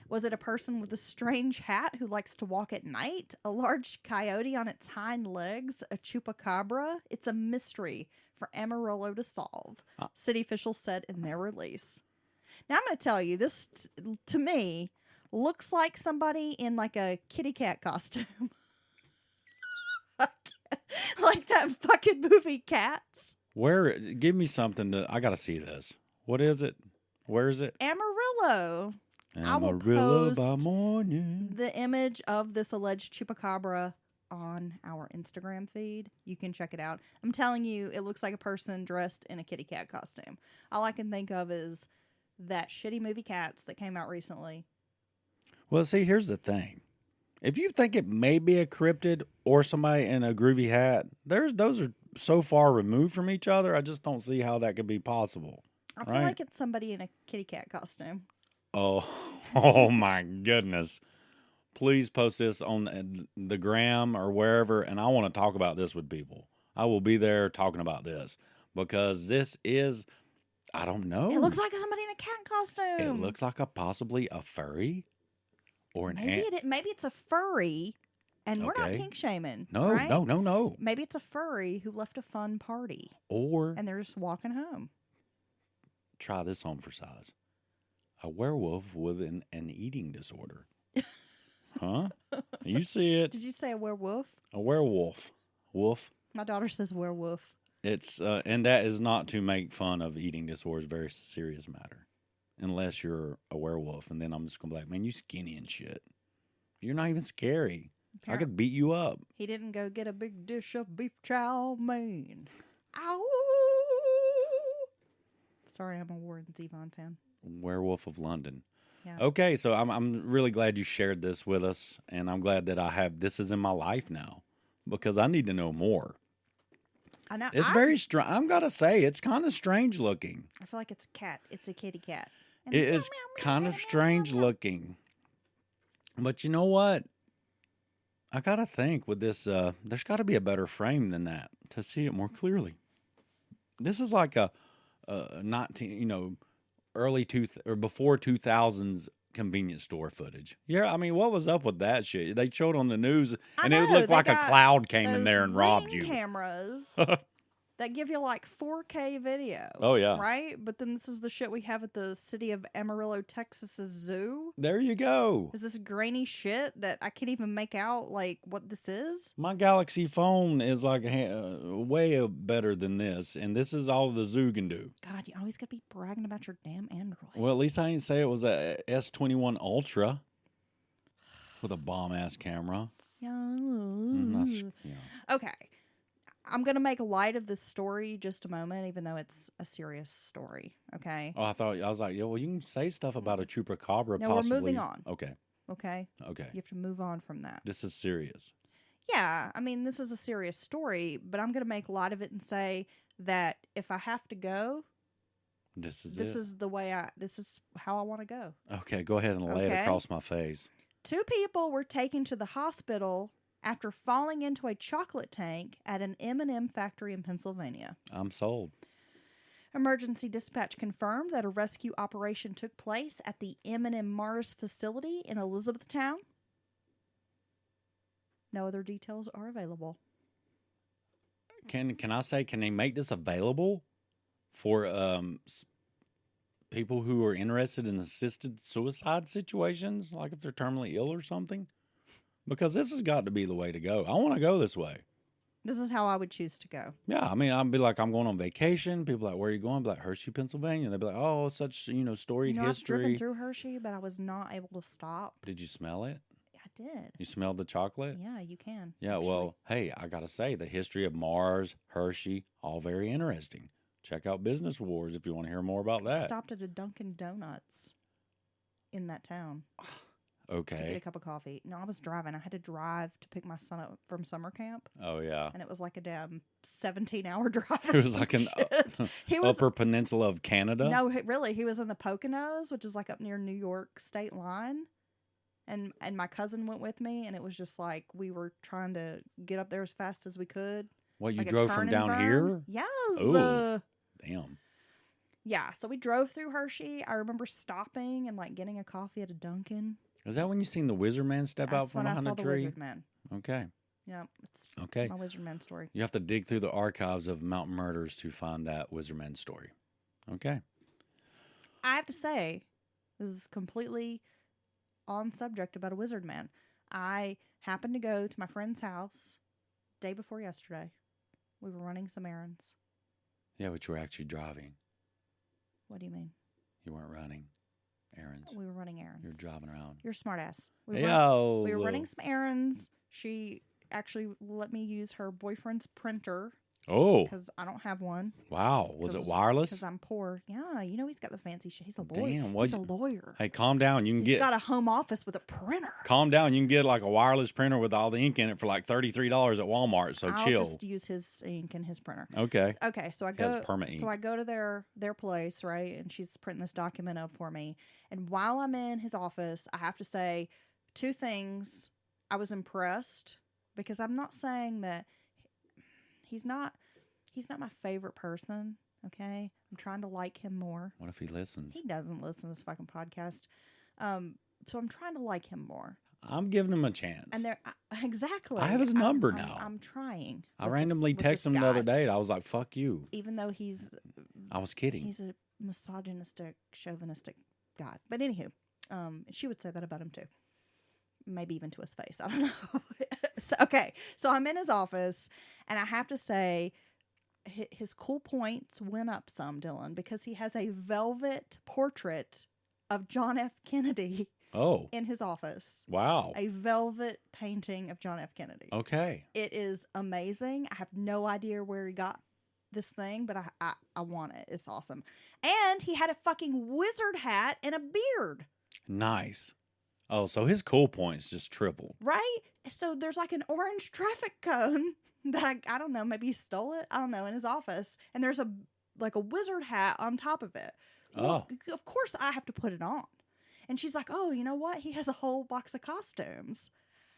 Was it a person with a strange hat who likes to walk at night? A large coyote on its hind legs? A chupacabra? It's a mystery for Amarillo to solve, city officials said in their release. Now, I'm going to tell you, this, to me, looks like somebody in like a kitty cat costume. Like that fucking movie Cats. Give me something I got to see this. What is it? Where is it? Amarillo. Amarillo by morning. The image of this alleged chupacabra on our Instagram feed. You can check it out. I'm telling you, it looks like a person dressed in a kitty cat costume. All I can think of is that shitty movie Cats that came out recently. Well, see, here's the thing. If you think it may be a cryptid or somebody in a groovy hat, those are so far removed from each other, I just don't see how that could be possible. I feel like it's somebody in a kitty cat costume. Oh my goodness. please post this on the gram or wherever, and I want to talk about this with people. I will be there talking about this because this is, I don't know. It looks like somebody in a cat costume. It looks like possibly a furry or an maybe it's a furry, and we're not Okay. kink shaming. No, right? no. Maybe it's a furry who left a fun party Or and they're just walking home. try this on for size. A werewolf with an eating disorder. Huh? You see it. Did you say a werewolf? A werewolf. Wolf. My daughter says werewolf. It's and that is not to make fun of eating disorders. Very serious matter. Unless you're a werewolf, and then I'm just gonna be like, man, you skinny and shit. You're not even scary. I could beat you up. He didn't go get a big dish of beef chow mein. Ow! Sorry, I'm a Warren Zevon fan. Werewolf of London. Yeah. Okay, so I'm really glad you shared this with us, and I'm glad that I have this is in my life now because I need to know more. I know. It's very strange. I'm gotta say, it's kind of strange looking. I feel like it's a cat. It's a kitty cat. And It is kind of strange looking, but you know what? I gotta think with this. There's got to be a better frame than that to see it more clearly. This is like a 19, early or before 2000s convenience store footage. Yeah, I mean, what was up with that shit? They showed on the news, and it looked like a cloud came in there and robbed you. Cameras that give you like 4K video. Oh yeah, right. But then this is the shit we have at the city of Amarillo, Texas's zoo. there you go. Is this grainy shit that I can't even make out like what this is? My Galaxy phone is like way better than this, and this is all the zoo can do. God, you always gotta be bragging about your damn Android. Well, at least I didn't say it was a S21 Ultra with a bomb ass camera. Yeah. Okay. I'm going to make light of this story just a moment, even though it's a serious story. Okay. Oh, I was like, yeah, well, you can say stuff about a Chupacabra. No, possibly. we're moving on. Okay. Okay. Okay. You have to move on from that. This is serious. Yeah. I mean, this is a serious story, but I'm going to make light of it and say that if I have to go, this is how I want to go. Okay. Go ahead and lay it across my face. 2 people were taken to the hospital after falling into a chocolate tank at an M&M factory in Pennsylvania. I'm sold. Emergency dispatch confirmed that a rescue operation took place at the M&M Mars facility in Elizabethtown. No other details are available. Can I say, can they make this available for people who are interested in assisted suicide situations, like if they're terminally ill or something? Because this has got to be the way to go. I want to go this way. This is how I would choose to go. Yeah, I mean, I'd be like, I'm going on vacation. People are like, where are you going? I'd be like, Hershey, Pennsylvania. They'd be like, oh, such, storied I've history. driven through Hershey, but I was not able to stop. Did you smell it? I did. You smelled the chocolate? Yeah, you can. Yeah, actually. well, hey, I got to say, the history of Mars, Hershey, all very interesting. Check out Business Wars if you want to hear more about that. Stopped at a Dunkin' Donuts in that town. Okay. To get a cup of coffee. No, I was driving. I had to drive to pick my son up from summer camp. Oh, yeah. And it was like a damn 17-hour drive. It was like an upper peninsula of Canada? No, really. He was in the Poconos, which is like up near New York state line. And my cousin went with me, and it was just like we were trying to get up there as fast as we could. What, you like drove from down here? Yes. Oh, damn. Yeah, so we drove through Hershey. I remember stopping and like getting a coffee at a Dunkin'. Is that when you seen the Wizard Man step out from behind a tree? That's when I saw the Wizard Man. Okay. Yeah, it's okay. My Wizard Man story. You have to dig through the archives of Mountain Murders to find that Wizard Man story. Okay. I have to say, this is completely on subject about a Wizard Man. I happened to go to my friend's house day before yesterday. We were running some errands. Yeah, but you were actually driving. What do you mean? You weren't running errands. We were running errands. You're driving around. You're a smart ass. We were running some errands. She actually let me use her boyfriend's printer. Oh. Because I don't have one. Wow. Was it wireless? Because I'm poor. Yeah, he's got the fancy shit. He's a lawyer. Damn, he's a lawyer. Hey, calm down. He's got a home office with a printer. Calm down. You can get like a wireless printer with all the ink in it for like $33 at Walmart. So chill. I'll just use his ink and his printer. Okay. Okay. So I go to their place, right? And she's printing this document up for me. And while I'm in his office, I have to say, two things. I was impressed because I'm not saying that he's not my favorite person. Okay, I'm trying to like him more. What if he listens? He doesn't listen to this fucking podcast. So I'm trying to like him more. I'm giving him a chance. And there, exactly. I have his number now. I'm trying. I randomly texted him the other day. And I was like, "Fuck you." Even though he's, I was kidding. He's a misogynistic, chauvinistic guy. But anywho, she would say that about him too. Maybe even to his face. I don't know. So I'm in his office, and I have to say, his cool points went up some, Dylan, because he has a velvet portrait of John F. Kennedy. Oh. In his office. Wow. A velvet painting of John F. Kennedy. Okay. It is amazing. I have no idea where he got this thing, but I want it. It's awesome. And he had a fucking wizard hat and a beard. Nice. Oh, so his cool points just tripled. Right? So there's like an orange traffic cone that I don't know, maybe he stole it. I don't know, in his office. And there's a wizard hat on top of it. Well, of course I have to put it on. And she's like, oh, you know what? He has a whole box of costumes.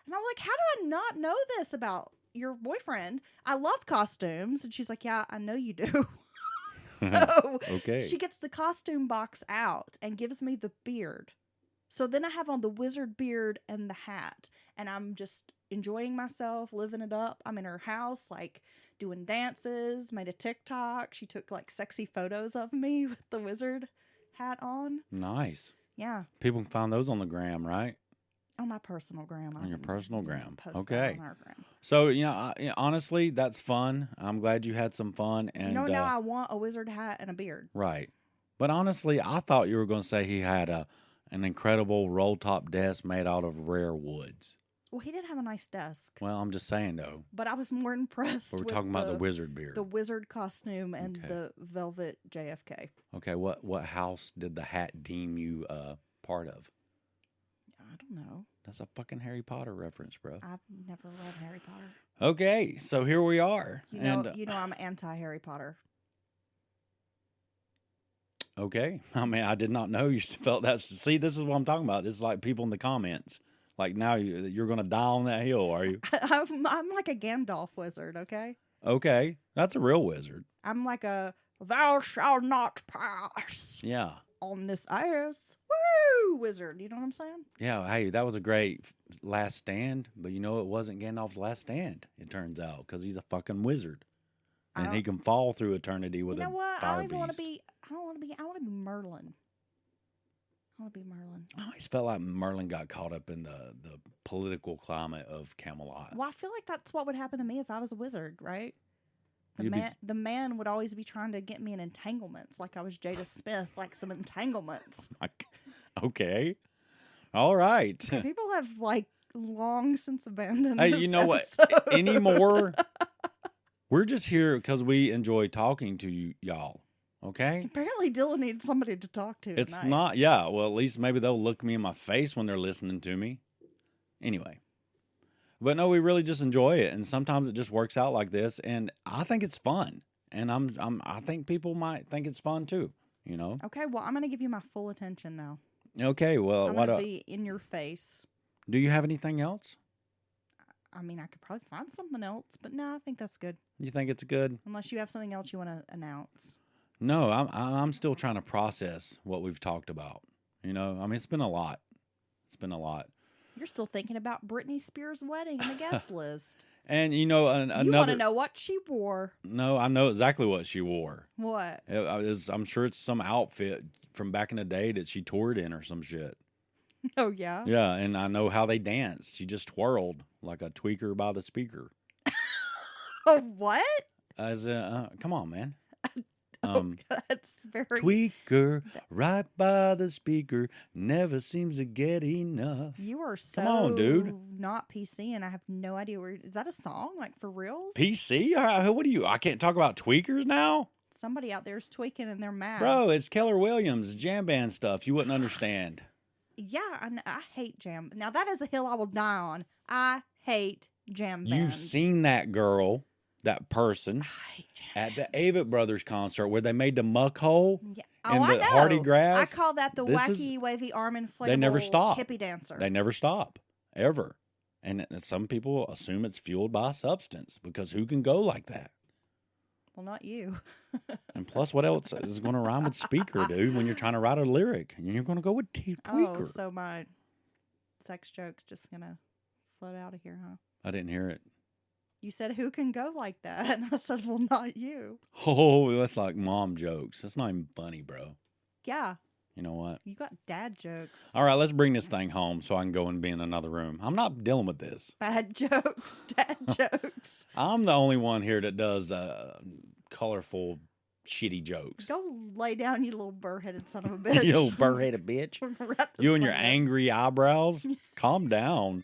And I'm like, how do I not know this about your boyfriend? I love costumes. And she's like, yeah, I know you do. So okay. She gets the costume box out and gives me the beard. So then I have on the wizard beard and the hat. And I'm just enjoying myself, living it up. I'm in her house, like doing dances, made a TikTok. She took like sexy photos of me with the wizard hat on. Nice. Yeah. People can find those on the gram, right? On my personal gram. On your personal gram. Post Okay. that on our gram. So, honestly, that's fun. I'm glad you had some fun. And now I want a wizard hat and a beard. Right. But honestly, I thought you were going to say he had an incredible roll-top desk made out of rare woods. Well, he did have a nice desk. Well, I'm just saying, though. But I was more impressed We're with talking about the wizard beard. The wizard costume and the velvet JFK. Okay, what house did the hat deem you part of? I don't know. That's a fucking Harry Potter reference, bro. I've never read Harry Potter. Okay, so here we are. You know I'm anti-Harry Potter. Okay. I mean, I did not know you felt that. See, this is what I'm talking about. This is like people in the comments. Like now you're going to die on that hill, are you? I'm like a Gandalf wizard, okay? Okay. That's a real wizard. I'm like a thou shalt not pass. Yeah. On this ice. Woo! Wizard. You know what I'm saying? Yeah. Hey, that was a great last stand, but it wasn't Gandalf's last stand, it turns out, because he's a fucking wizard. And he can fall through eternity with a fire beast. I don't even want to be, I want to be Merlin. I want to be Merlin. I always felt like Merlin got caught up in the political climate of Camelot. Well, I feel like that's what would happen to me if I was a wizard, right? The man would always be trying to get me in entanglements, like I was Jada Smith, like some entanglements. Okay. All right. People have like long since abandoned. Hey, you know what? Anymore, we're just here because we enjoy talking to y'all. Okay. Apparently, Dylan needs somebody to talk to. It's tonight. not. Yeah. Well, at least maybe they'll look me in my face when they're listening to me. Anyway. But no, we really just enjoy it, and sometimes it just works out like this, and I think it's fun, and I think people might think it's fun too. Okay, well, I'm gonna give you my full attention now. Okay, well, I'm gonna be in your face. Do you have anything else? I mean, I could probably find something else, but no, I think that's good. You think it's good? Unless you have something else you want to announce. No, I'm still trying to process what we've talked about. I mean, it's been a lot. You're still thinking about Britney Spears' wedding and the guest list. And you want to know what she wore? No, I know exactly what she wore. What? I'm sure it's some outfit from back in the day that she toured in or some shit. Oh, yeah? Yeah, and I know how they danced. She just twirled like a tweaker by the speaker. Oh, what? Come on, man. That's very... Tweaker right by the speaker never seems to get enough. You are so Come on, dude. Not PC, and I have no idea where... Is that a song, like, for reals? PC? What do you... I can't talk about tweakers now? Somebody out there is tweaking and they're mad. Bro, it's Keller Williams, jam band stuff. You wouldn't understand. Yeah, I hate jam. Now, that is a hill I will die on. I hate jam bands. You've seen that girl, that person, at the Avett Brothers concert where they made the muck hole and the hardy grass. I call that the wacky, wavy arm inflatable they never stop. hippie dancer. They never stop. ever. And some people assume it's fueled by a substance because who can go like that? Well, not you. And plus, what else is going to rhyme with speaker, dude, when you're trying to write a lyric? And you're going to go with tweaker. Oh, so my sex joke's just going to float out of here, huh? I didn't hear it. You said, who can go like that? And I said, well, not you. Oh, that's like mom jokes. That's not even funny, bro. Yeah. You know what? You got dad jokes. All right, let's bring this thing home so I can go and be in another room. I'm not dealing with this. Bad jokes. Dad jokes. I'm the only one here that does colorful, shitty jokes. Go lay down, you little burr-headed son of a bitch. You little burr-headed bitch. You and your angry eyebrows. Calm down.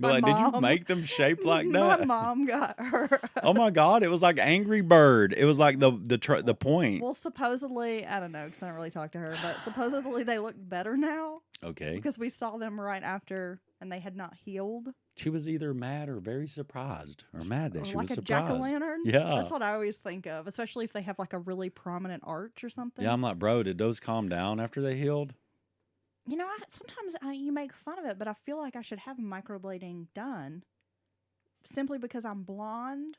Be like, did you make them shaped like that? My mom got her. Oh my God, it was like Angry Bird. It was like the point. Well, supposedly, I don't know because I don't really talk to her, but supposedly they look better now. Okay. Because we saw them right after and they had not healed. She was either mad or very surprised, or mad that she was surprised. Like a jack-o'-lantern? Yeah. That's what I always think of, especially if they have like a really prominent arch or something. Yeah, I'm like, bro, did those calm down after they healed? You know, sometimes you make fun of it, but I feel like I should have microblading done simply because I'm blonde.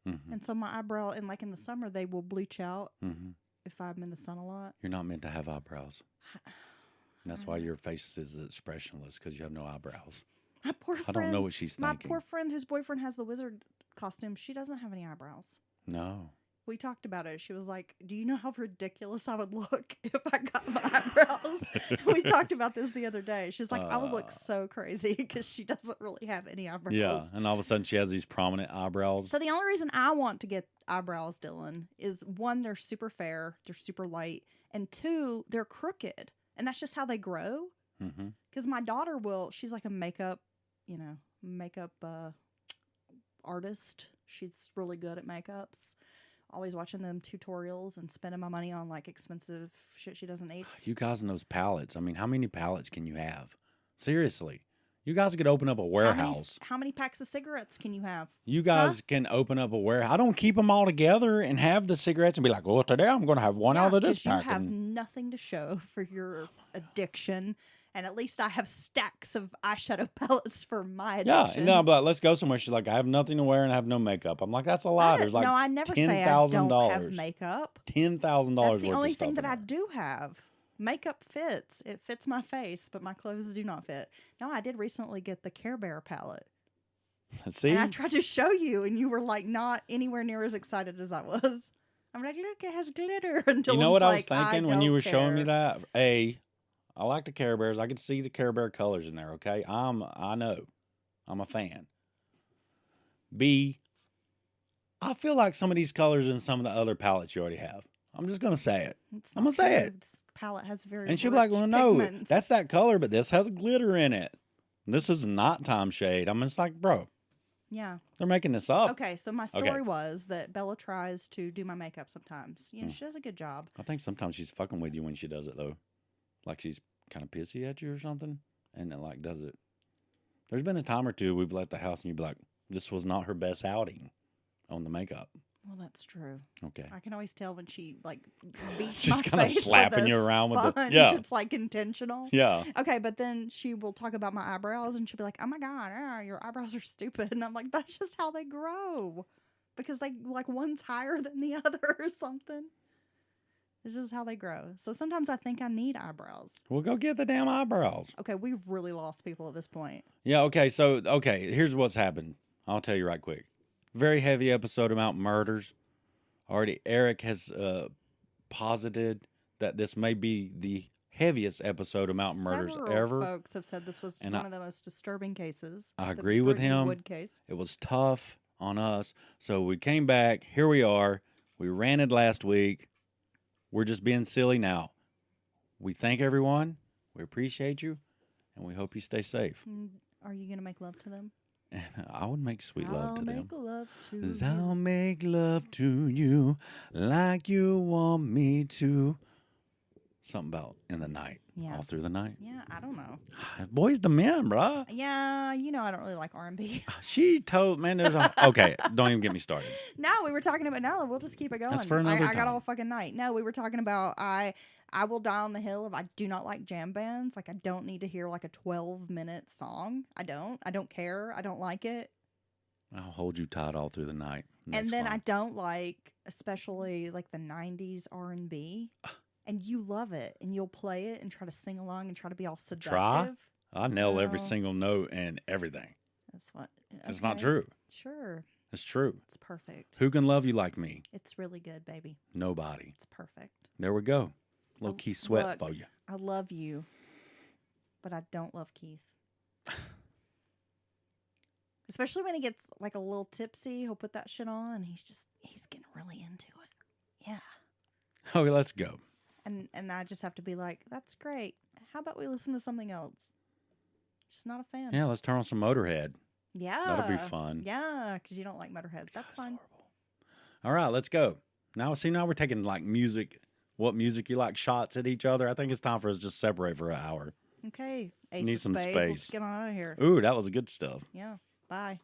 Mm-hmm. And so my eyebrow, and like in the summer, they will bleach out Mm-hmm. if I'm in the sun a lot. You're not meant to have eyebrows. And that's why your face is expressionless, because you have no eyebrows. My poor friend. I don't know what she's my thinking. My poor friend whose boyfriend has the wizard costume, she doesn't have any eyebrows. No. We talked about it. She was like, do you know how ridiculous I would look if I got my eyebrows? We talked about this the other day. She's like, I would look so crazy because she doesn't really have any eyebrows. Yeah, and all of a sudden she has these prominent eyebrows. So the only reason I want to get eyebrows, Dylan, is one, they're super fair, they're super light, and two, they're crooked. And that's just how they grow. Because my daughter she's like a makeup artist. She's really good at makeups. Always watching them tutorials and spending my money on like expensive shit she doesn't need. You guys and those palettes. I mean, how many palettes can you have? Seriously. You guys could open up a warehouse. How many packs of cigarettes can you have? You guys can open up a warehouse. I don't keep them all together and have the cigarettes and be like, well, today I'm going to have one out of this pack. You have nothing to show for your addiction. And at least I have stacks of eyeshadow palettes for my addiction. Yeah, and then I'm like, let's go somewhere. She's like, I have nothing to wear and I have no makeup. I'm like, that's a lot. There's like no, I never say I don't have makeup. $10,000. That's the only thing that I do have. Makeup fits. It fits my face, but my clothes do not fit. No, I did recently get the Care Bear palette. See? And I tried to show you, and you were like not anywhere near as excited as I was. I'm like, look, it has glitter. Until you know what I was like, thinking when you were showing me that? I like the Care Bears. I could see the Care Bear colors in there, okay? I know. I'm a fan. B, I feel like some of these colors in some of the other palettes you already have. I'm just going to say it. I'm going to say it. This palette has very And she'll be like, well, no, pigments. that's that color, but this has glitter in it. This is nighttime shade. I'm just like, bro. Yeah. They're making this up. Okay, so my story was that Bella tries to do my makeup sometimes. You know, she does a good job. I think sometimes she's fucking with you when she does it, though. Like she's kind of pissy at you or something, and then like does it. There's been a time or two we've left the house and you'd be like, this was not her best outing on the makeup. Well, that's true. Okay. I can always tell when she like beats she's my kind of face slapping with you a around sponge. with the It's like intentional. Yeah. Okay, but then she will talk about my eyebrows and she'll be like, "Oh my god, your eyebrows are stupid," and I'm like, "That's just how they grow, because they like one's higher than the other or something." It's just how they grow. So sometimes I think I need eyebrows. Well, go get the damn eyebrows. Okay, we've really lost people at this point. Yeah. Okay. So here's what's happened. I'll tell you right quick. Very heavy episode about murders. Already, Eric has posited that this may be the heaviest episode about murders Several ever. Folks have said this was one of the most disturbing cases. I agree with him. Wood case. It was tough on us, so we came back. Here we are. We ranted last week. We're just being silly now. We thank everyone. We appreciate you, and we hope you stay safe. Are you gonna make love to them? And I would make sweet love to them. I'll make love to you. I'll make love to you like you want me to. Something about in the night. Yeah. All through the night. Yeah, I don't know. Boys to men, bruh. Yeah, you know I don't really like R&B. She told, man, there's a... Okay, don't even get me started. No, we were talking about... No, we'll just keep it going. That's for another I got time. all fucking night. No, we were talking about... I will die on the hill if I do not like jam bands. Like, I don't need to hear like a 12-minute song. I don't care. I don't like it. I'll hold you tight all through the night. And then I don't like, especially like the 90s R&B. And you love it. And you'll play it and try to sing along and try to be all seductive. Try? I nail every No. single note and everything. That's what... It's not okay. true. Sure. It's true. It's perfect. Who can love you like me? It's really good, baby. Nobody. It's perfect. There we go. Little Keith Sweat Look, for you. I love you, but I don't love Keith. Especially when he gets like a little tipsy, he'll put that shit on and he's getting really into it. Yeah. Okay, let's go. And I just have to be like, that's great. How about we listen to something else? Just not a fan. Yeah, let's turn on some Motorhead. Yeah. That'll be fun. Yeah, because you don't like Motorhead. That's fine. Horrible. All right, let's go. Now we're taking like music. What music you like? Shots at each other. I think it's time for us to just separate for an hour. Okay. Ace Need of some spades. space. Let's get on out of here. Ooh, that was good stuff. Yeah. Bye.